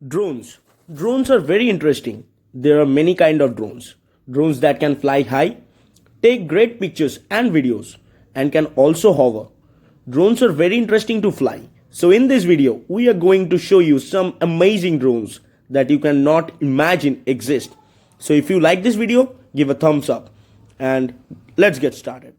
Drones. Drones are very interesting. There are many kind of drones. Drones that can fly high, take great pictures and videos, and can also hover. Drones are very interesting to fly. So in this video, we are going to show you some amazing drones that you cannot imagine exist. So if you like this video, give a thumbs up and let's get started.